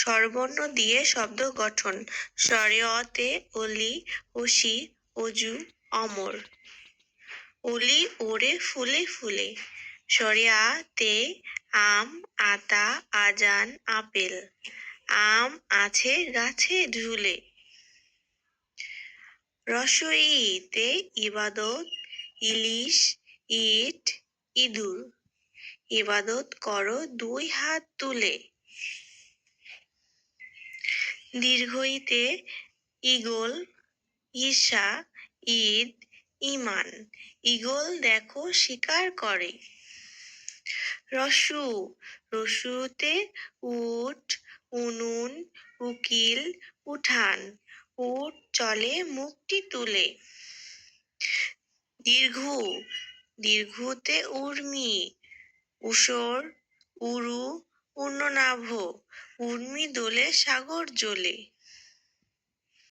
স্বরবর্ণ দিয়ে শব্দ গঠন। স্বরে অতে অলি, অসি, অজু, অমর। অলি ওড়ে ফুলে ফুলে। স্বরে আ তে আম, আতা, আজান, আপেল। আম আছে গাছে ঝুলে। রস্বই তে ইবাদত, ইলিশ, ইট, ইঁদুর। ইবাদত করো দুই হাত তুলে। দীর্ঘইতে ঈগল, ঈশা, ঈদ, ঈমান। ঈগল দেখো শিকার করে। রস্যু, রস্যুতে উট, উনুন, উকিল, উঠান। উট চলে মুখটি তুলে। দীর্ঘু, দীর্ঘুতে উর্মি, ঊষর, উরু, পূর্ণনাভ। উর্মি দোলে সাগর জ্বলে।